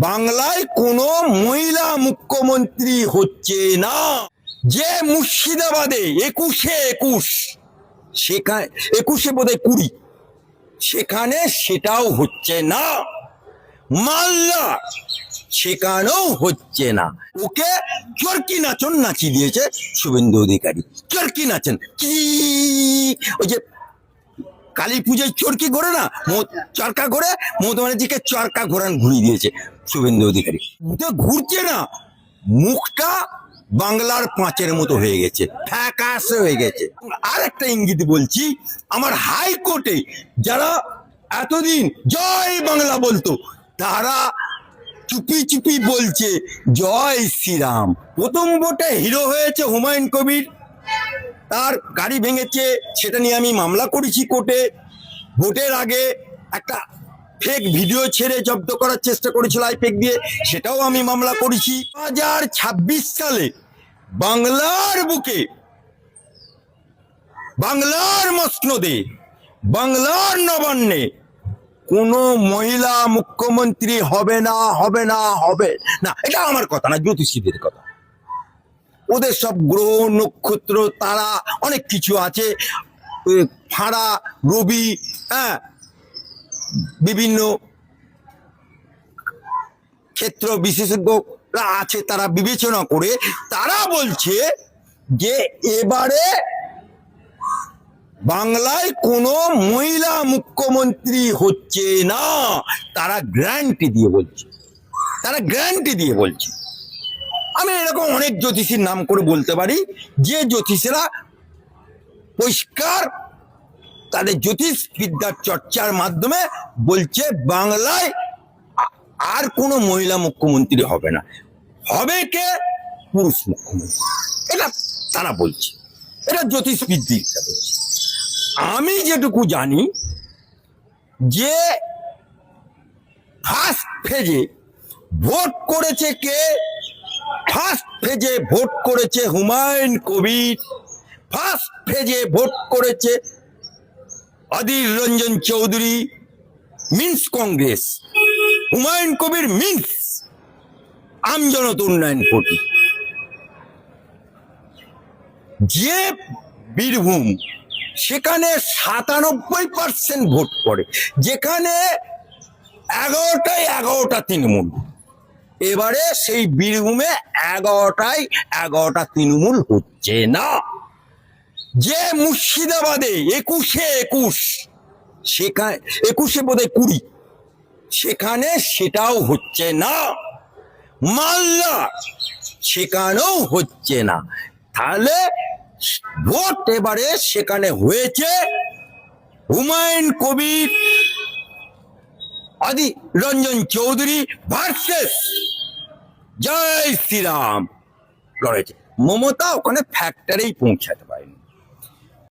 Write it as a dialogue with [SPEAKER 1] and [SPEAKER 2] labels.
[SPEAKER 1] বাংলায় কোনো মহিলা মুখ্যমন্ত্রী হচ্ছে না। যে মুর্শিদাবাদে 21 সেখানে 21 বোধহয় 20 সেখানে সেটাও হচ্ছে না। মালদা সেখানেও হচ্ছে না। ওকে চরকি নাচন নাচিয়ে দিয়েছে শুভেন্দু অধিকারী। চরকি নাচন কি ওই যে কালী পুজোয় চরকি ঘোরে না, চরকা ঘোরে, মমতা ব্যানার্জিকে চরকা ঘোরান ঘুরিয়ে দিয়েছে শুভেন্দু অধিকারী। ঘুরছে না, মুখটা বাংলার পাঁচের মতো হয়ে গেছে, ফ্যাকাশে হয়ে গেছে। আর একটা ইঙ্গিত বলছি, আমার হাইকোর্টে যারা এতদিন জয় বাংলা বলতো তারা চুপি চুপি বলছে জয় শ্রীরাম। প্রথম ভোটে হিরো হয়েছে হুমায়ুন কবির, তার গাড়ি ভেঙেছে, সেটা নিয়ে আমি মামলা করেছি কোর্টে। ভোটের আগে একটা ফেক ভিডিও ছেড়ে জব্দ করার চেষ্টা করেছিল আইপ্যাক দিয়ে, সেটাও আমি মামলা করেছি। 2026 সালে বাংলার বুকে, বাংলার মসনদে, বাংলার নবান্নে কোনো মহিলা মুখ্যমন্ত্রী হবে না, হবে না, হবে না। এটা আমার কথা না, জ্যোতিষীদের কথা। ওদের সব গ্রহ নক্ষত্র তারা অনেক কিছু আছে, ফাঁড়া রবি, হ্যাঁ, বিভিন্ন ক্ষেত্র বিশেষজ্ঞরা আছে, তারা বিবেচনা করে তারা বলছে যে এবারে বাংলায় কোনো মহিলা মুখ্যমন্ত্রী হচ্ছে না। তারা গ্যারান্টি দিয়ে বলছে, তারা গ্যারান্টি দিয়ে বলছে। আমি এরকম অনেক জ্যোতিষীর নাম করে বলতে পারি, যে জ্যোতিষীরা পরিষ্কার তাদের জ্যোতিষ বিদ্যার চর্চার মাধ্যমে বলছে বাংলায় আর কোনো মহিলা মুখ্যমন্ত্রী হবে না, হবে কে পুরুষ মুখ্যমন্ত্রী। এটা তারা বলছে, এটা জ্যোতিষবিদরা বলছে। আমি যেটুকু জানি যে ফার্স্ট ফেজে ভোট করেছে কে, ফার্স্ট ফেজে ভোট করেছে হুমায়ুন কবির, ফার্স্ট ফেজে ভোট করেছে অধীর রঞ্জন চৌধুরী, মিন্স কংগ্রেস, হুমায়ুন কবির মিন্স আমজনত উন্নয়ন পার্টি। যে বীরভূম, সেখানে 97% ভোট পড়ে, যেখানে 11টা তৃণমূল। এবারে সেই বীরভূমে 11টা তৃণমূল হচ্ছে না। যে মুর্শিদাবাদে 21 সেখানে 21 বোধহয় 20 সেখানে সেটাও হচ্ছে না। মালদা সেখানেও হচ্ছে না। তাহলে ভোট এবারে সেখানে হয়েছে হুমায়ুন কবির, অধীর রঞ্জন চৌধুরী ভার্সেস জয় শ্রীরাম লড়েছে। মমতা ওখানে ফ্যাক্টরেই পৌঁছাতে পারেনি।